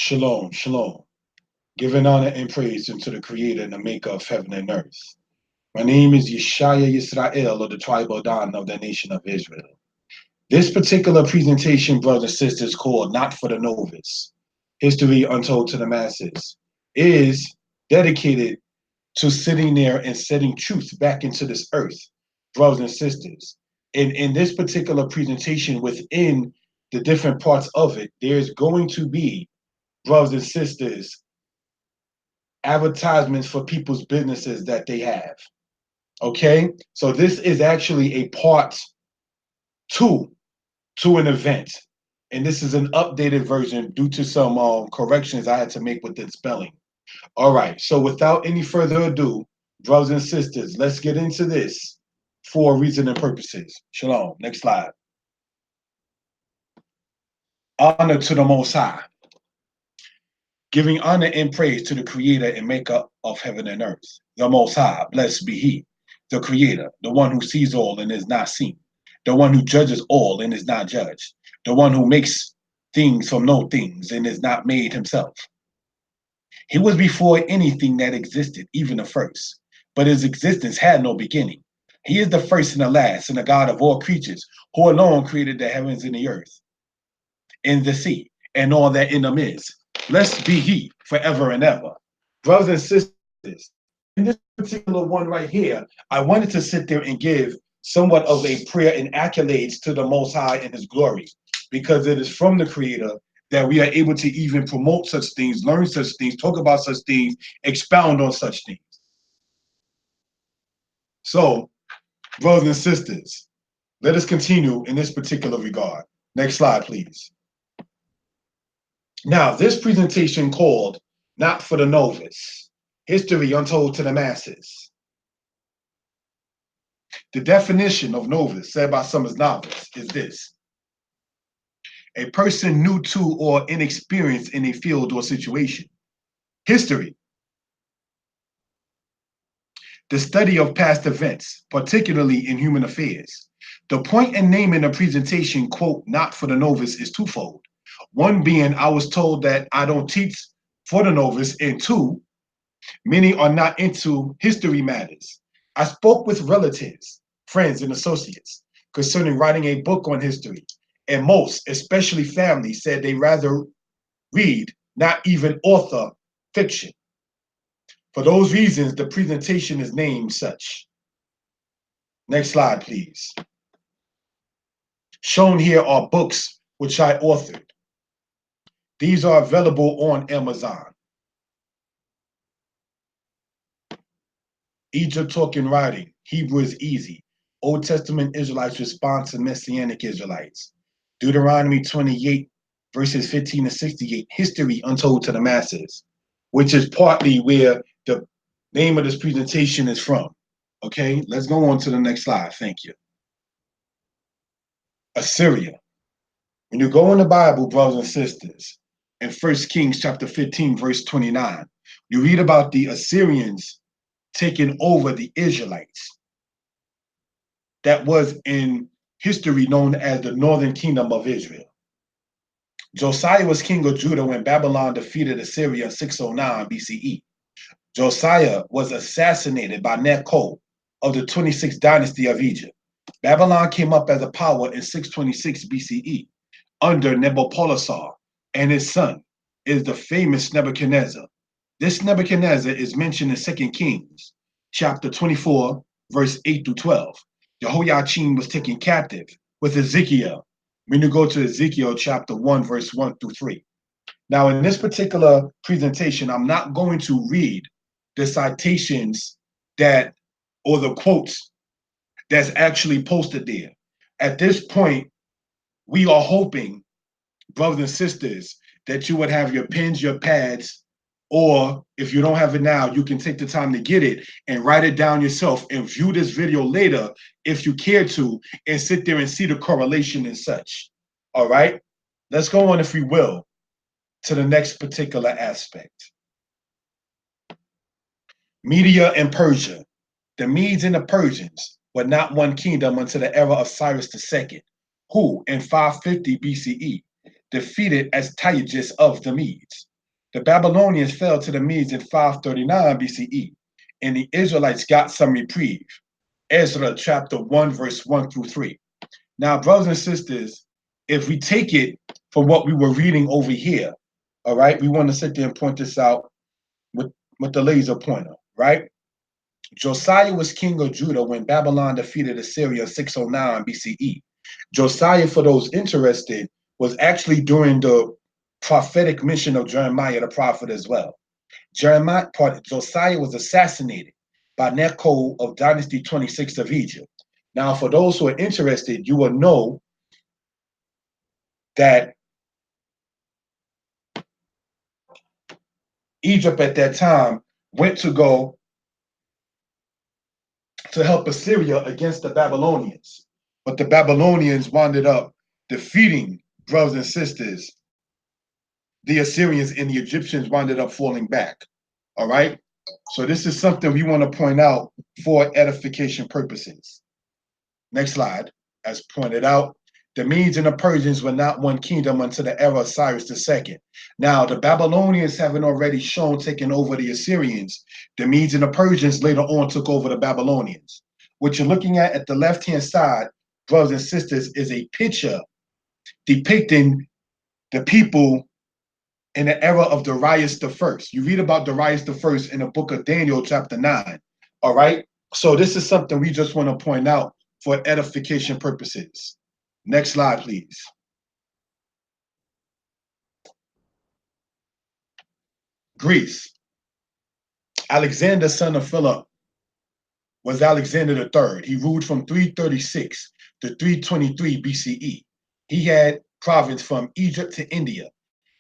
Shalom, shalom. Giving honor and praise unto the Creator and the Maker of heaven and earth. My name is Yeshaya Yisrael of the tribe of Dan of the nation of Israel. This particular presentation, brothers and sisters, called Not for the Novice, History Untold to the Masses, is dedicated to sitting there and setting truth back into this earth, brothers and sisters. And in this particular presentation, within the different parts of it, there's going to be, brothers and sisters, advertisements for people's businesses that they have. Okay, so this is actually a part two to an event, and this is an updated version due to some corrections I had to make with the spelling. All right, so without any further ado, brothers and sisters, let's get into this for reason and purposes. Shalom. Next slide. Honor to the Most High. Giving honor and praise to the Creator and Maker of heaven and earth, the Most High, blessed be He, the Creator, the one who sees all and is not seen, the one who judges all and is not judged, the one who makes things from no things and is not made himself. He was before anything that existed, even the first, but his existence had no beginning. He is the first and the last, and the God of all creatures, who alone created the heavens and the earth, and the sea, and all that in them is. Blessed be He forever and ever. Brothers and sisters, in this particular one right here, I wanted to sit there and give somewhat of a prayer and accolades to the Most High and His glory, because it is from the Creator that we are able to even promote such things, learn such things, talk about such things, expound on such things. So, brothers and sisters, let us continue in this particular regard. Next slide, please. Now, this presentation called Not for the Novice, History Untold to the Masses. The definition of novice, said by some as novice, is this: a person new to or inexperienced in a field or situation. History, the study of past events, particularly in human affairs. The point in naming the presentation, quote, Not for the Novice, is twofold. One being, I was told that I don't teach for the novice, and two, many are not into history matters. I spoke with relatives, friends, and associates concerning writing a book on history, and most, especially family, said they rather read, not even author, fiction. For those reasons, the presentation is named such. Next slide, please. Shown here are books which I authored. These are available on Amazon. Egypt Talking Writing, Hebrew is Easy, Old Testament Israelites' Response to Messianic Israelites, Deuteronomy 28, verses 15 to 68, History Untold to the Masses, which is partly where the name of this presentation is from. Okay, let's go on to the next slide. Thank you. Assyria. When you go in the Bible, brothers and sisters, in 1 Kings chapter 15, verse 29, you read about the Assyrians taking over the Israelites. That was in history known as the northern kingdom of Israel. Josiah was king of Judah when Babylon defeated Assyria in 609 BCE. Josiah was assassinated by Necho of the 26th dynasty of Egypt. Babylon came up as a power in 626 BCE under Nabopolassar, and his son is the famous Nebuchadnezzar. This Nebuchadnezzar is mentioned in 2 Kings chapter 24, verse 8 through 12. Jehoiachin was taken captive with Ezekiel. When you go to Ezekiel chapter 1, verse 1 through 3. Now, in this particular presentation, I'm not going to read the citations that, or the quotes that's actually posted there. At this point, we are hoping, brothers and sisters, that you would have your pens, your pads, or if you don't have it now, you can take the time to get it and write it down yourself and view this video later if you care to, and sit there and see the correlation and such. All right, let's go on, if we will, to the next particular aspect. Media and Persia. The Medes and the Persians were not one kingdom until the era of Cyrus II, who in 550 BCE defeated Astyages of the Medes. The Babylonians fell to the Medes in 539 BCE, and the Israelites got some reprieve. Ezra chapter 1, verse 1 through 3. Now, brothers and sisters, if we take it from what we were reading over here, all right, we want to sit there and point this out with the laser pointer, right? Josiah was king of Judah when Babylon defeated Assyria in 609 BCE. Josiah, for those interested, was actually during the prophetic mission of Jeremiah the prophet as well. Josiah was assassinated by Necho of Dynasty 26 of Egypt. Now, for those who are interested, you will know that Egypt at that time went to go to help Assyria against the Babylonians. But the Babylonians wound up defeating, brothers and sisters, the Assyrians, and the Egyptians wound up falling back. All right? So this is something we want to point out for edification purposes. Next slide. As pointed out, the Medes and the Persians were not one kingdom until the era of Cyrus II. Now, the Babylonians having already shown taking over the Assyrians, the Medes and the Persians later on took over the Babylonians. What you're looking at the left-hand side, brothers and sisters, is a picture depicting the people in the era of Darius I. You read about Darius I in the book of Daniel, chapter 9. All right? So this is something we just want to point out for edification purposes. Next slide, please. Greece. Alexander, son of Philip, was Alexander III. He ruled from 336 to 323 BCE. He had province from Egypt to India.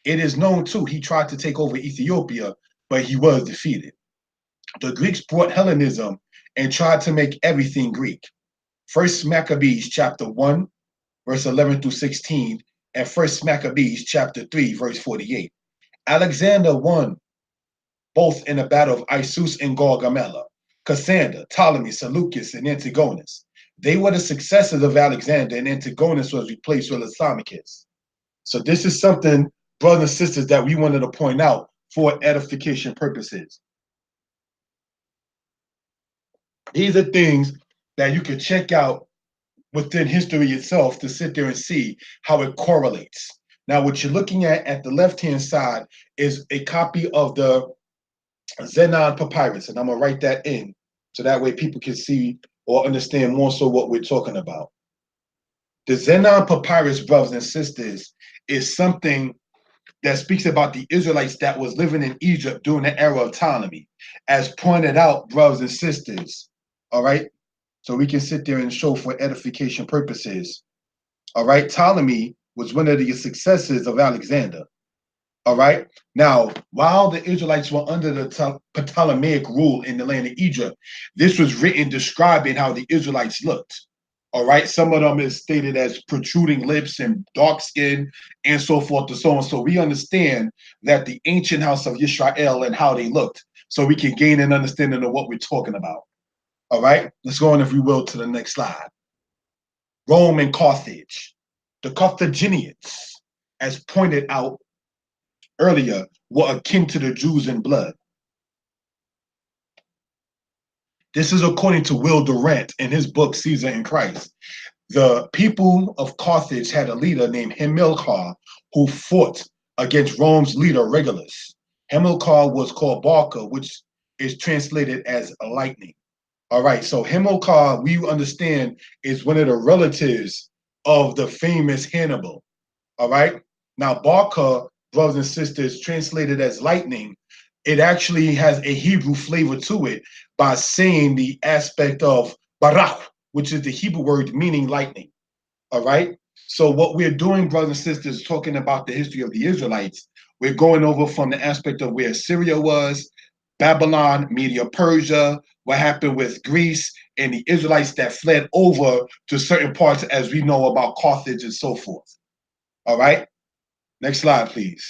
It is known too, he tried to take over Ethiopia, but he was defeated. The Greeks brought Hellenism and tried to make everything Greek. First Maccabees chapter 1, verse 11 through 16, and First Maccabees chapter 3, verse 48. Alexander won both in the battle of Issus and Gaugamela. Cassander, Ptolemies, Seleucus, and Antigonus. They were the successors of Alexander, and Antigonus was replaced with Lysimachus. So this is something, brothers and sisters, that we wanted to point out for edification purposes. These are things that you can check out within history itself to sit there and see how it correlates. Now, what you're looking at the left-hand side is a copy of the Zenon Papyrus, and I'm going to write that in so that way people can see or understand more so what we're talking about. The Zenon Papyrus, brothers and sisters, is something that speaks about the Israelites that was living in Egypt during the era of Ptolemy, as pointed out, brothers and sisters. All right? So we can sit there and show for edification purposes. All right? Ptolemy was one of the successors of Alexander. All right. Now, while the Israelites were under the Ptolemaic rule in the land of Egypt, this was written describing how the Israelites looked. All right. Some of them is stated as protruding lips and dark skin and so forth and so on. So we understand that the ancient house of Israel and how they looked, so we can gain an understanding of what we're talking about. All right. Let's go on, if we will, to the next slide. Rome and Carthage. The Carthaginians, as pointed out earlier, were akin to the Jews in blood. This is according to Will Durant in his book, Caesar and Christ. The people of Carthage had a leader named Hamilcar who fought against Rome's leader, Regulus. Hamilcar was called Barca, which is translated as lightning. All right, so Hamilcar, we understand, is one of the relatives of the famous Hannibal. All right, now Barca, brothers and sisters, translated as lightning, it actually has a Hebrew flavor to it by saying the aspect of barak, which is the Hebrew word meaning lightning. All right. So what we're doing, brothers and sisters, talking about the history of the Israelites, we're going over from the aspect of where Syria was, Babylon, Media, Persia, what happened with Greece, and the Israelites that fled over to certain parts, as we know about Carthage and so forth. All right. Next slide, please.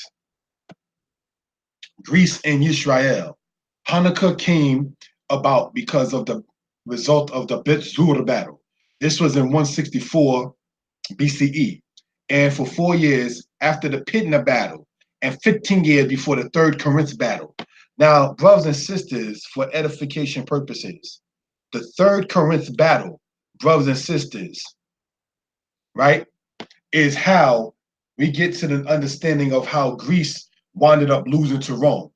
Greece and Israel. Hanukkah came about because of the result of the Bet Zur battle. This was in 164 BCE. And for 4 years after the Pydna battle, and 15 years before the Third Corinth battle. Now, brothers and sisters, for edification purposes, the Third Corinth battle, brothers and sisters, right, is how we get to the understanding of how Greece wound up losing to Rome.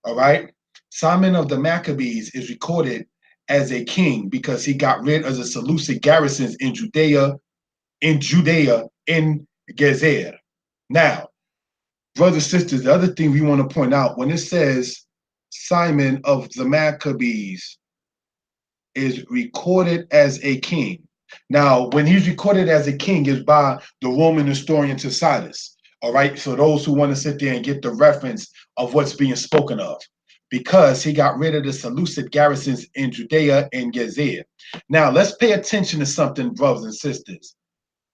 All right. Simon of the Maccabees is recorded as a king because he got rid of the Seleucid garrisons in Judea, in Gezer. Now, brothers and sisters, the other thing we want to point out when it says Simon of the Maccabees is recorded as a king. Now, when he's recorded as a king is by the Roman historian Tacitus. All right, so those who want to sit there and get the reference of what's being spoken of, because he got rid of the Seleucid garrisons in Judea and Gezer. Now, let's pay attention to something, brothers and sisters.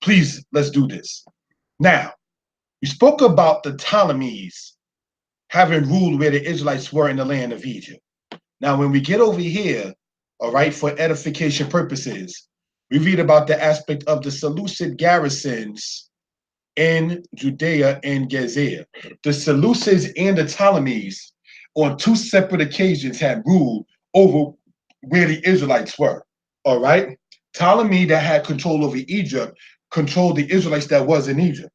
Please, let's do this. Now, we spoke about the Ptolemies having ruled where the Israelites were in the land of Egypt. Now, when we get over here, all right, for edification purposes, we read about the aspect of the Seleucid garrisons in Judea and Gezer. The Seleucids and the Ptolemies on two separate occasions had ruled over where the Israelites were, all right? Ptolemy, that had control over Egypt, controlled the Israelites that was in Egypt.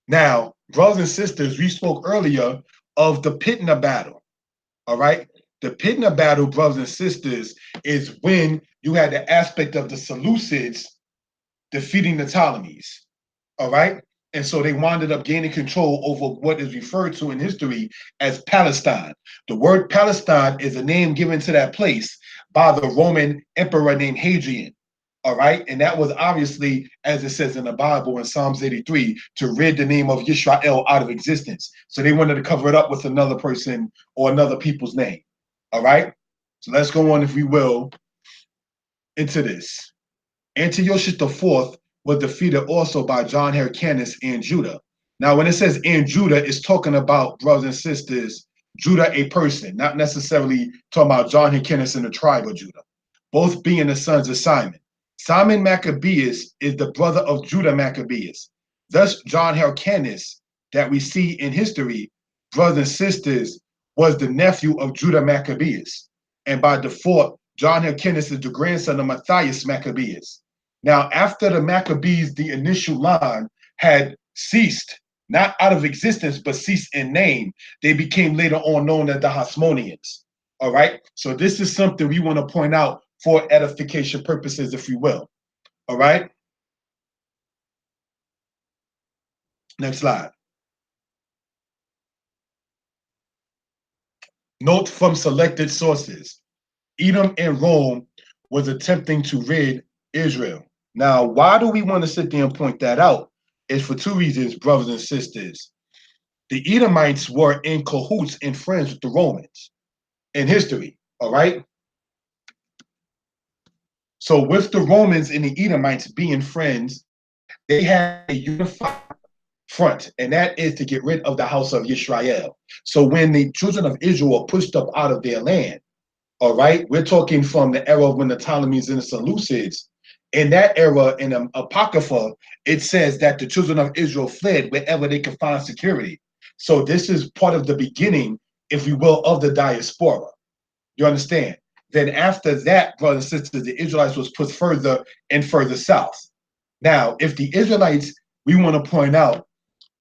Now, brothers and sisters, we spoke earlier of the Pitna battle, all right? The Pitna battle, brothers and sisters, is when you had the aspect of the Seleucids defeating the Ptolemies, all right? And so they wound up gaining control over what is referred to in history as Palestine. The word Palestine is a name given to that place by the Roman emperor named Hadrian, all right? And that was obviously, as it says in the Bible in Psalms 83, to rid the name of Israel out of existence. So they wanted to cover it up with another person or another people's name, all right? So let's go on, if we will, into this. Antiochus IV was defeated also by John Hyrcanus and Judah. Now, when it says in Judah, it's talking about, brothers and sisters, Judah, a person, not necessarily talking about John Hyrcanus and the tribe of Judah, both being the sons of Simon. Simon Maccabeus is the brother of Judah Maccabeus. Thus, John Hyrcanus, that we see in history, brothers and sisters, was the nephew of Judah Maccabeus. And by default, John Hyrcanus is the grandson of Matthias Maccabeus. Now, after the Maccabees, the initial line had ceased, not out of existence, but ceased in name, they became later on known as the Hasmoneans. All right. So this is something we want to point out for edification purposes, if you will. All right. Next slide. Note from selected sources. Edom and Rome was attempting to rid Israel. Now, why do we want to sit there and point that out? It's for two reasons, brothers and sisters. The Edomites were in cahoots and friends with the Romans in history, all right? So with the Romans and the Edomites being friends, they had a unified front, and that is to get rid of the house of Israel. So when the children of Israel were pushed up out of their land, all right, we're talking from the era of when the Ptolemies and the Seleucids. In that era, in the Apocrypha, it says that the children of Israel fled wherever they could find security. So this is part of the beginning, if you will, of the diaspora. You understand? Then after that, brothers and sisters, the Israelites was pushed further and further south. Now, if the Israelites, we want to point out,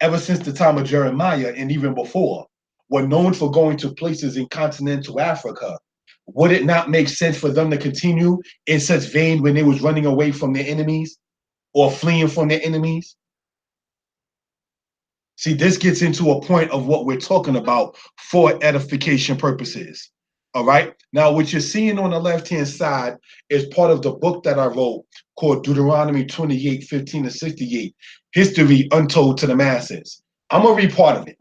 ever since the time of Jeremiah and even before, were known for going to places in continental Africa, would it not make sense for them to continue in such vein when they was running away from their enemies or fleeing from their enemies? See, this gets into a point of what we're talking about for edification purposes. All right. Now, what you're seeing on the left-hand side is part of the book that I wrote called Deuteronomy 28:15-68, History Untold to the Masses. I'm going to read part of it.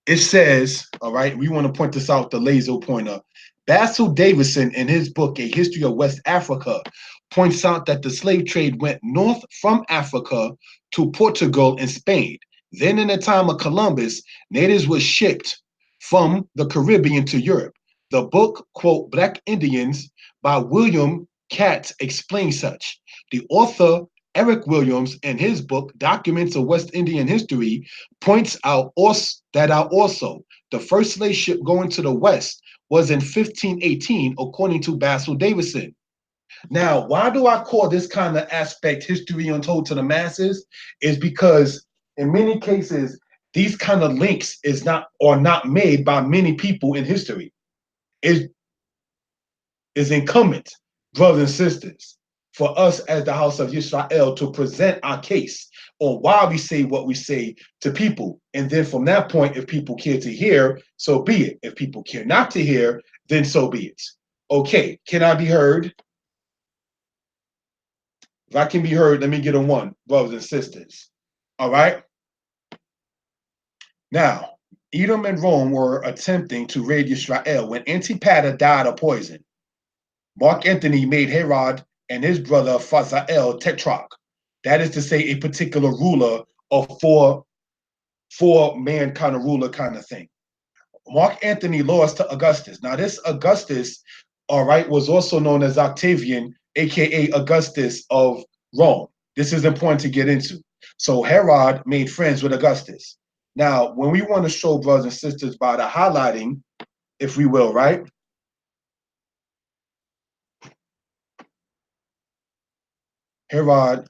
It says, all right, we want to point this out, the laser pointer. Basil Davison, in his book, A History of West Africa, points out that the slave trade went north from Africa to Portugal and Spain. Then in the time of Columbus, natives were shipped from the Caribbean to Europe. The book, quote, Black Indians by William Katz explains such. The author Eric Williams, in his book, Documents of West Indian History, points out also the first slave ship going to the West was in 1518, according to Basil Davison. Now, why do I call this kind of aspect history untold to the masses? Is because in many cases, these kind of links are not made by many people in history. It is incumbent, brothers and sisters, for us as the house of Israel to present our case on why we say what we say to people. And then from that point, if people care to hear, so be it. If people care not to hear, then so be it. Okay, can I be heard? If I can be heard, let me get a one, brothers and sisters. All right. Now, Edom and Rome were attempting to raid Israel when Antipater died of poison. Mark Antony made Herod and his brother Phasael tetrarch. That is to say, a particular ruler of four-man kind of ruler kind of thing. Mark Antony lost to Augustus. Now, this Augustus, all right, was also known as Octavian, aka Augustus of Rome. This is important to get into. So Herod made friends with Augustus. Now, when we want to show brothers and sisters by the highlighting, if we will, right? Herod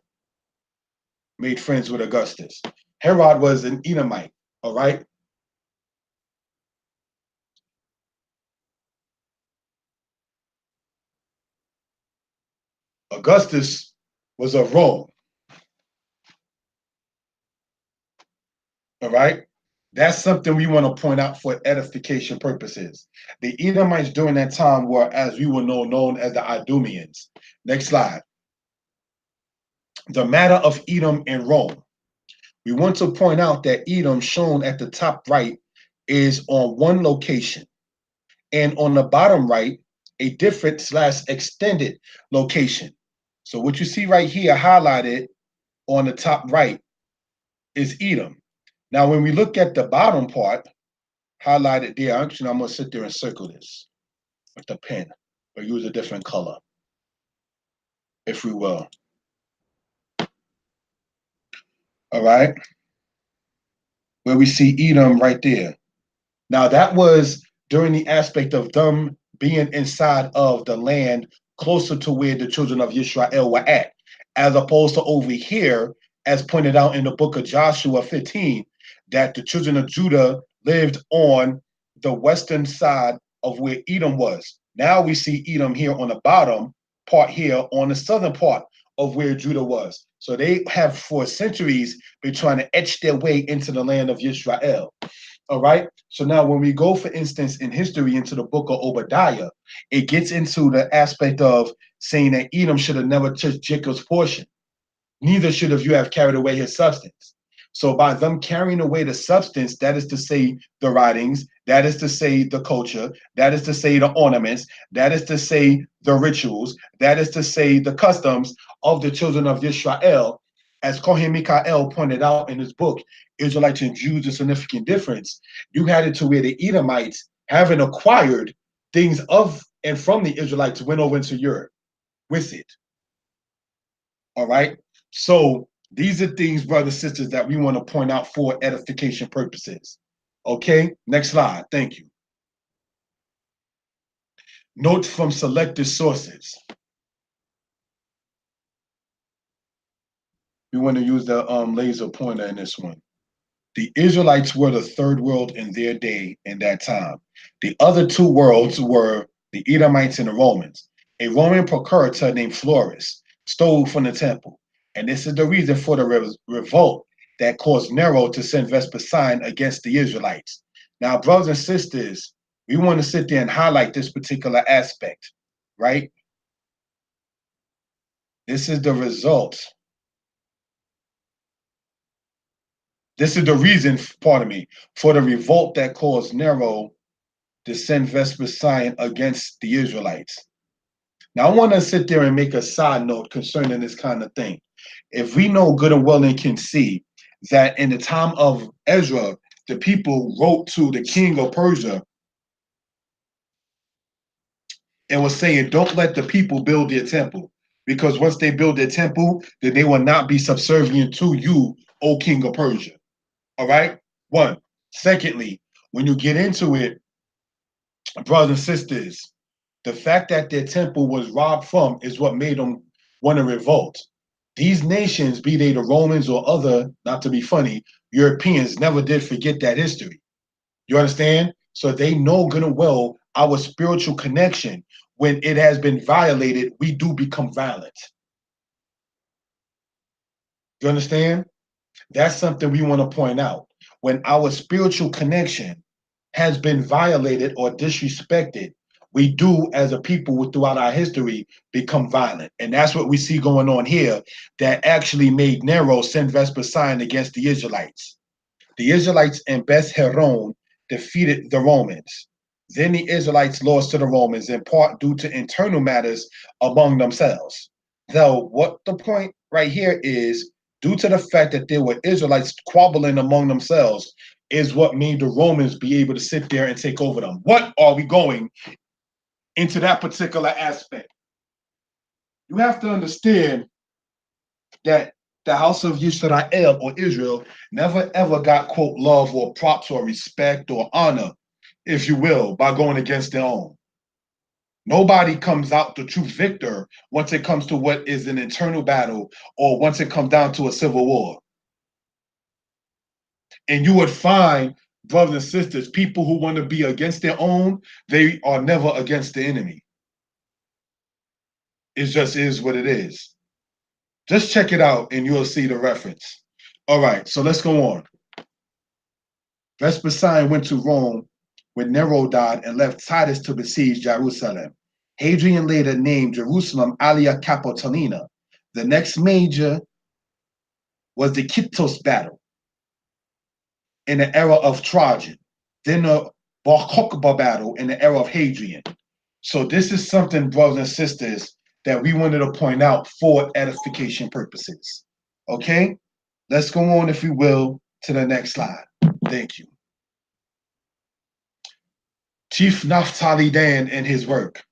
made friends with Augustus. Herod was an Edomite, all right? Augustus was of Rome, all right? That's something we want to point out for edification purposes. The Edomites during that time were, as we will know, known as the Idumeans. Next slide. The matter of Edom and Rome. We want to point out that Edom, shown at the top right, is on one location. And on the bottom right, a different / extended location. So what you see right here highlighted on the top right is Edom. Now, when we look at the bottom part, highlighted there, actually, I'm going to sit there and circle this with the pen or use a different color, if we will. All right. Where we see Edom right there. Now, that was during the aspect of them being inside of the land closer to where the children of Israel were at, as opposed to over here, as pointed out in the book of Joshua 15, that the children of Judah lived on the western side of where Edom was. Now we see Edom here on the bottom part here on the southern part of where Judah was. So they have for centuries been trying to etch their way into the land of Israel. All right. So now when we go, for instance, in history into the book of Obadiah, it gets into the aspect of saying that Edom should have never touched Jacob's portion. Neither should have you have carried away his substance. So by them carrying away the substance, that is to say the writings, that is to say the culture, that is to say the ornaments, that is to say the rituals, that is to say the customs of the children of Israel, as Kohen Mikael pointed out in his book, Israelites and Jews, a significant difference. You had it to where the Edomites, having acquired things of and from the Israelites, went over into Europe with it. All right. So these are things, brothers and sisters, that we want to point out for edification purposes. Okay. Next slide. Thank you. Notes from selected sources. We want to use the laser pointer in this one. The Israelites were the third world in their day in that time. The other two worlds were the Edomites and the Romans. A Roman procurator named Florus stole from the temple. And this is the reason for the revolt that caused Nero to send Vespasian against the Israelites. Now, brothers and sisters, we want to sit there and highlight this particular aspect, right? This is the result. This is the reason, pardon me, for the revolt that caused Nero to send Vespasian against the Israelites. Now, I want to sit there and make a side note concerning this kind of thing. If we know good and well and can see that in the time of Ezra, the people wrote to the king of Persia and was saying, don't let the people build their temple. Because once they build their temple, then they will not be subservient to you, O king of Persia. All right? One. Secondly, when you get into it, brothers and sisters, the fact that their temple was robbed from is what made them want to revolt. These nations, be they the Romans or other, not to be funny, Europeans never did forget that history. You understand? So they know good and well our spiritual connection. When it has been violated, we do become violent. You understand? That's something we want to point out. When our spiritual connection has been violated or disrespected, we do, as a people throughout our history, become violent. And that's what we see going on here that actually made Nero send Vespasian against the Israelites. The Israelites in Beth Horon defeated the Romans. Then the Israelites lost to the Romans in part due to internal matters among themselves. Though what the point right here is, due to the fact that there were Israelites squabbling among themselves, is what made the Romans be able to sit there and take over them. What are we going into that particular aspect? You have to understand that the house of Yisrael or Israel never ever got, quote, love or props or respect or honor, if you will, by going against their own. Nobody comes out the true victor once it comes to what is an internal battle or once it comes down to a civil war. And you would find, brothers and sisters, people who want to be against their own, they are never against the enemy. It just is what it is. Just check it out and you'll see the reference. All right, so let's go on. Vespasian went to Rome when Nero died and left Titus to besiege Jerusalem. Hadrian later named Jerusalem Alia Capitolina. The next major was the Kittos battle in the era of Trajan, then the Bar Kokhba battle in the era of Hadrian. So this is something, brothers and sisters, that we wanted to point out for edification purposes. Okay? Let's go on, if we will, to the next slide. Thank you. Chief Naphtali Dan and his work.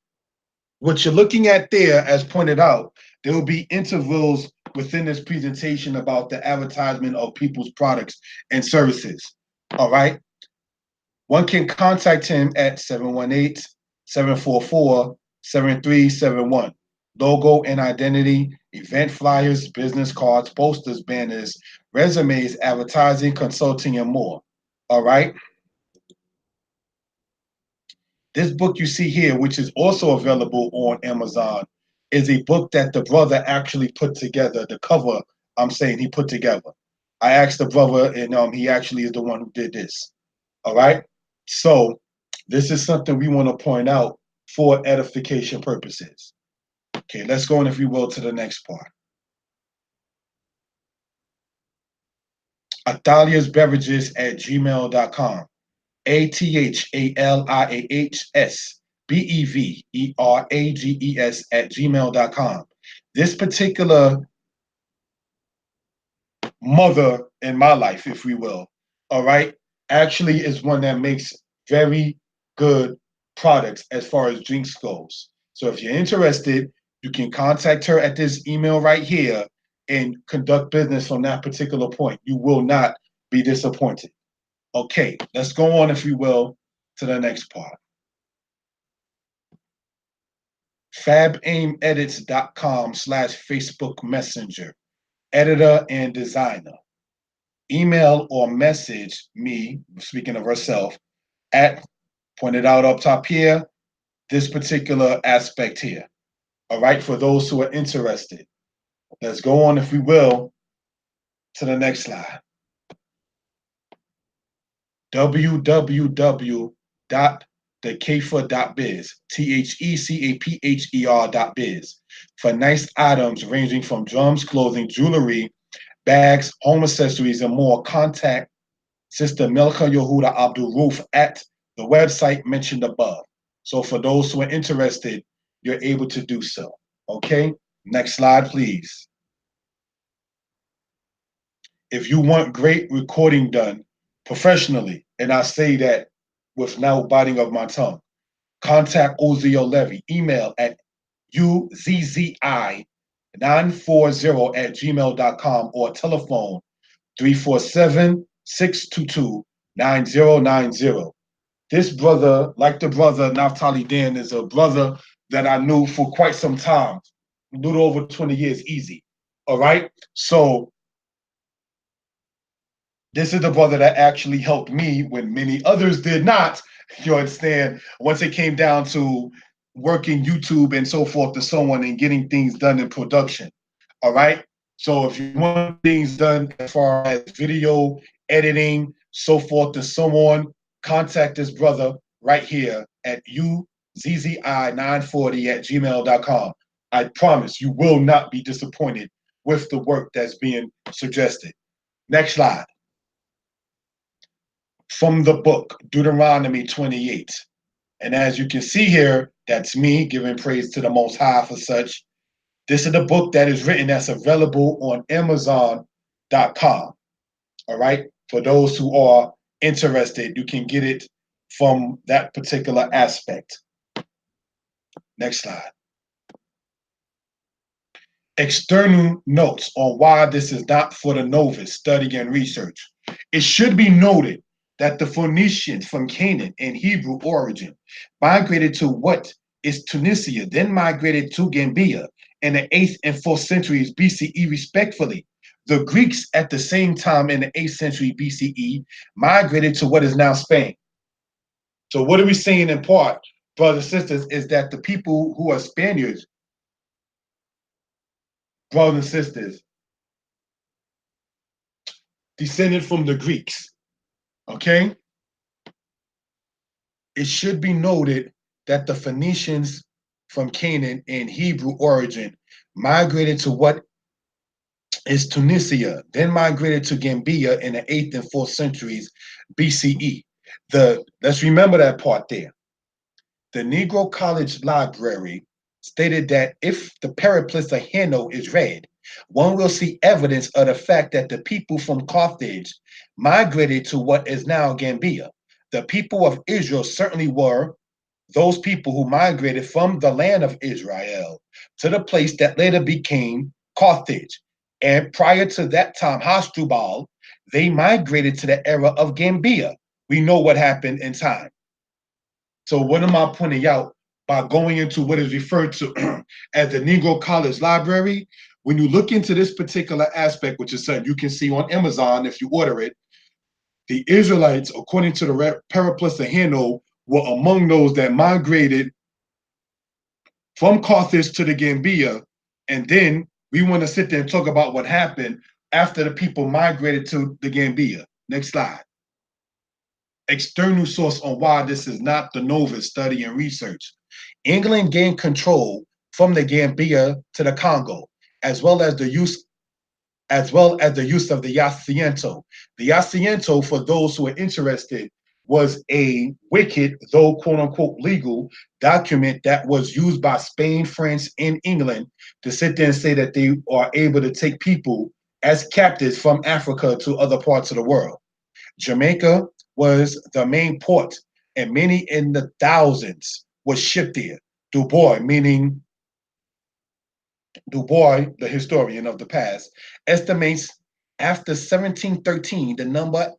What you're looking at there, as pointed out, there will be intervals within this presentation about the advertisement of people's products and services. All right? One can contact him at 718-744-7371. Logo and identity, event flyers, business cards, posters, banners, resumes, advertising, consulting, and more. All right? This book you see here, which is also available on Amazon, is a book that the brother actually put together. The cover, I'm saying, he put together. I asked the brother, and he actually is the one who did this. All right? So this is something we want to point out for edification purposes. Okay, let's go on, if you will, to the next part. Athalia's Beverages at gmail.com. ATHALIAHS at gmail.com. This particular mother in my life, if we will, all right, actually is one that makes very good products as far as drinks goes. So if you're interested, you can contact her at this email right here and conduct business from that particular point. You will not be disappointed. Okay, let's go on, if we will, to the next part. FabAimEdits.com/Facebook Messenger, editor and designer. Email or message me, speaking of herself, at, pointed out up top here, this particular aspect here. All right, for those who are interested. Let's go on, if we will, to the next slide. www.thecapher.biz, THECAPHER.biz, for nice items ranging from drums, clothing, jewelry, bags, home accessories, and more. Contact Sister Milka Yehuda Abdul Roof at the website mentioned above. So for those who are interested, you're able to do so. Okay, next slide, please. If you want great recording done professionally, and I say that with no biting of my tongue, contact Ozio Levy. Email at uzzi 940@gmail.com or telephone 347-622-9090. This brother, like the brother Naftali Dan, is a brother that I knew for quite some time, a little over 20 years easy. All right. So this is the brother that actually helped me when many others did not. You understand? Once it came down to working YouTube and so forth to someone and getting things done in production. All right. So if you want things done as far as video editing, so forth to someone, contact this brother right here at uzzi940@gmail.com. I promise you will not be disappointed with the work that's being suggested. Next slide. From the book, Deuteronomy 28. And as you can see here, that's me giving praise to the Most High for such. This is the book that is written that's available on Amazon.com. All right. For those who are interested, you can get it from that particular aspect. Next slide. External notes on why this is not for the novice study and research. It should be noted that the Phoenicians from Canaan and Hebrew origin migrated to what is Tunisia, then migrated to Gambia in the 8th and 4th centuries BCE, respectively. The Greeks at the same time in the 8th century BCE migrated to what is now Spain. So what are we saying in part, brothers and sisters, is that the people who are Spaniards, brothers and sisters, descended from the Greeks, okay? It should be noted that the Phoenicians from Canaan and Hebrew origin migrated to what is Tunisia, then migrated to Gambia in the 8th and 4th centuries BCE. Let's remember that part there. The Negro College Library stated that if the Periplus of Hanno is read, one will see evidence of the fact that the people from Carthage migrated to what is now Gambia. The people of Israel certainly were those people who migrated from the land of Israel to the place that later became Carthage. And prior to that time, Hasdrubal, they migrated to the era of Gambia. We know what happened in time. So what am I pointing out by going into what is referred to as the Negro College Library? When you look into this particular aspect, which is something you can see on Amazon if you order it, the Israelites, according to the Periplus of Hanno, were among those that migrated from Carthage to the Gambia. And then we want to sit there and talk about what happened after the people migrated to the Gambia. Next slide. External source on why this is not the novice study and research. England gained control from the Gambia to the Congo, as well as the use of the Yaciento. The Yaciento, for those who are interested, was a wicked, though quote unquote legal, document that was used by Spain, France, and England to sit there and say that they are able to take people as captives from Africa to other parts of the world. Jamaica was the main port, and many in the thousands was shipped there. Du Bois, meaning Du Bois, the historian of the past, estimates after 1713 the number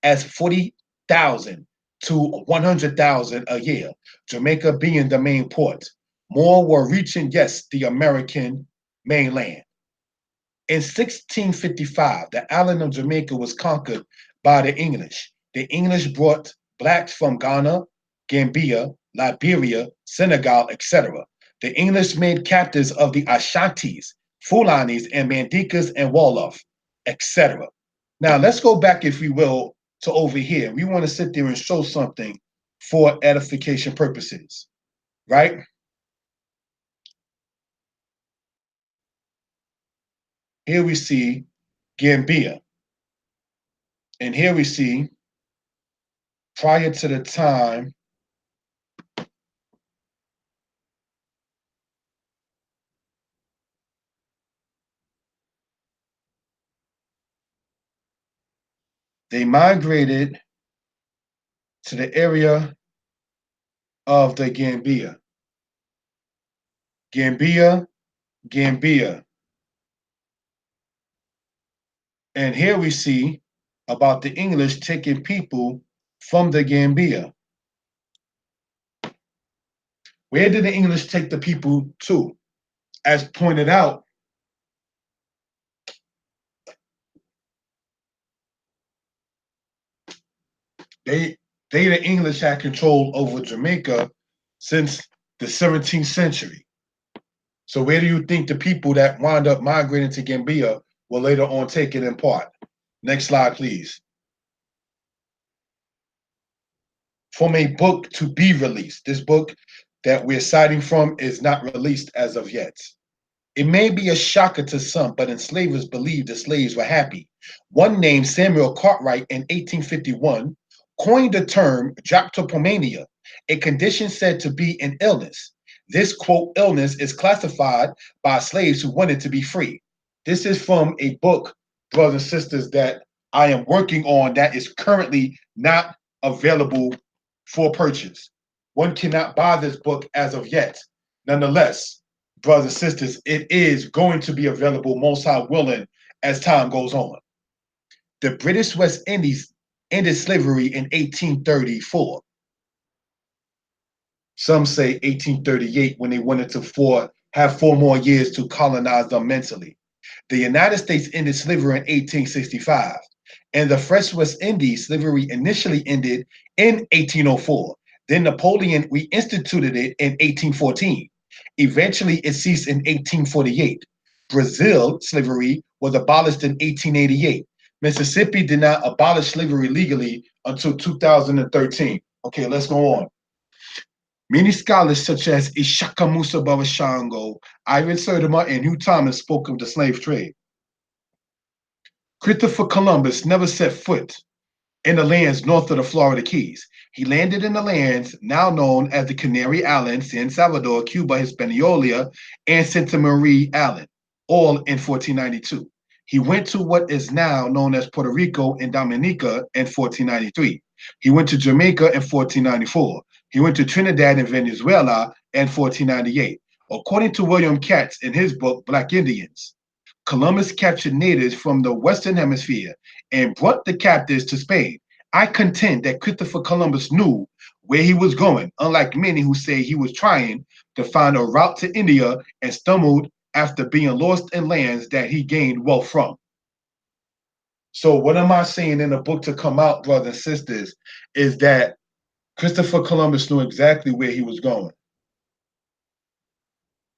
as 40,000 to 100,000 a year, Jamaica being the main port. More were reaching, yes, the American mainland. In 1655, the island of Jamaica was conquered by the English. The English brought blacks from Ghana, Gambia, Liberia, Senegal, etc. The English made captives of the Ashantis, Fulanis, and Mandikas and Wolof, etc. Now let's go back, if we will, to over here. We want to sit there and show something for edification purposes, right? Here we see Gambia. And here we see prior to the time they migrated to the area of the Gambia. Gambia, Gambia. And here we see about the English taking people from the Gambia. Where did the English take the people to? As pointed out, they the English had control over Jamaica since the 17th century. So where do you think the people that wound up migrating to Gambia were later on taken in part? Next slide, please. From a book to be released. This book that we're citing from is not released as of yet. It may be a shocker to some, but enslavers believed the slaves were happy. One named Samuel Cartwright in 1851 coined the term drapetomania, a condition said to be an illness. This, quote, illness is classified by slaves who wanted to be free. This is from a book, brothers and sisters, that I am working on that is currently not available for purchase. One cannot buy this book as of yet. Nonetheless, brothers and sisters, it is going to be available, most high willing, as time goes on. The British West Indies ended slavery in 1834. Some say 1838 when they wanted to have 4 more years to colonize them mentally. The United States ended slavery in 1865. And the Fresh West Indies slavery initially ended in 1804. Then Napoleon reinstituted it in 1814. Eventually, it ceased in 1848. Brazil slavery was abolished in 1888. Mississippi did not abolish slavery legally until 2013. Okay, let's go on. Many scholars such as Ishaka Musa Babashango, Ivan Sertima, and Hugh Thomas spoke of the slave trade. Christopher Columbus never set foot in the lands north of the Florida Keys. He landed in the lands now known as the Canary Islands, San Salvador, Cuba, Hispaniola, and Santa Maria Island, all in 1492. He went to what is now known as Puerto Rico and Dominica in 1493. He went to Jamaica in 1494. He went to Trinidad and Venezuela in 1498. According to William Katz in his book, Black Indians, Columbus captured natives from the Western Hemisphere and brought the captives to Spain. I contend that Christopher Columbus knew where he was going, unlike many who say he was trying to find a route to India and stumbled after being lost in lands that he gained wealth from. So what am I saying in the book to come out, brothers and sisters, is that Christopher Columbus knew exactly where he was going.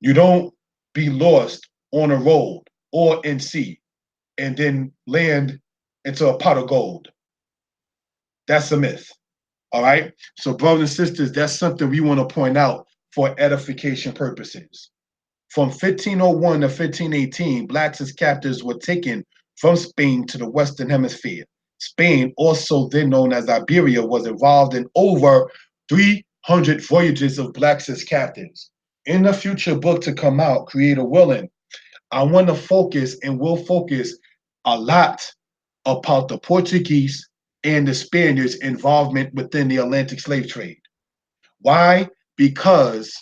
You don't be lost on a road or in sea and then land into a pot of gold. That's a myth. All right. So, brothers and sisters, that's something we want to point out for edification purposes. From 1501 to 1518, blacks as captives were taken from Spain to the Western Hemisphere. Spain, also then known as Iberia, was involved in over 300 voyages of blacks as captives. In the future book to come out, Creator willing, I want to focus and will focus a lot about the Portuguese and the Spaniards' involvement within the Atlantic slave trade. Why? Because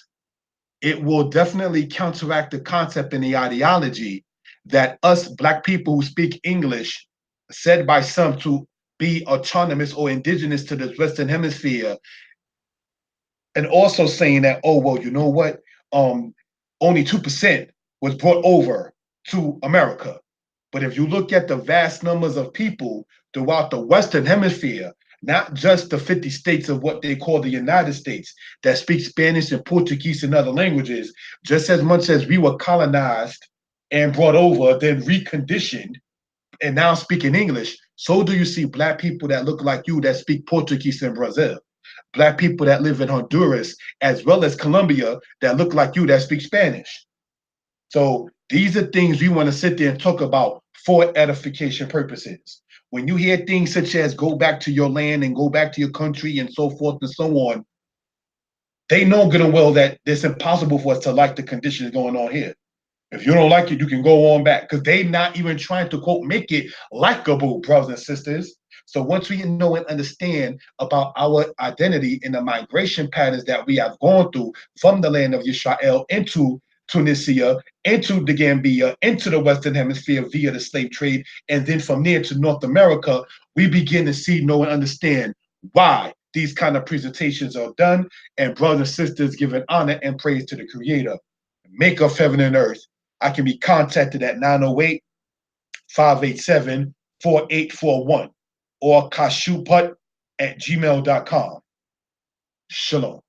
it will definitely counteract the concept and the ideology that us Black people who speak English, said by some to be autonomous or indigenous to the Western Hemisphere, and also saying that, oh, well, you know what? Only 2% was brought over to America. But if you look at the vast numbers of people throughout the Western Hemisphere, not just the 50 states of what they call the United States that speak Spanish and Portuguese and other languages, just as much as we were colonized and brought over, then reconditioned, and now speaking English, so do you see Black people that look like you that speak Portuguese in Brazil. Black people that live in Honduras, as well as Colombia, that look like you that speak Spanish. So these are things we want to sit there and talk about for edification purposes. When you hear things such as go back to your land and go back to your country and so forth and so on, they know good and well that it's impossible for us to like the conditions going on here. If you don't like it, you can go on back, because they not even trying to, quote, make it likable, brothers and sisters. So once we know and understand about our identity and the migration patterns that we have gone through from the land of Israel into Tunisia, into the Gambia, into the Western Hemisphere via the slave trade, and then from there to North America, we begin to see, know, and understand why these kind of presentations are done, and brothers and sisters giving honor and praise to the Creator, maker of heaven and earth. I can be contacted at 908-587-4841 or kashuput@gmail.com. Shalom.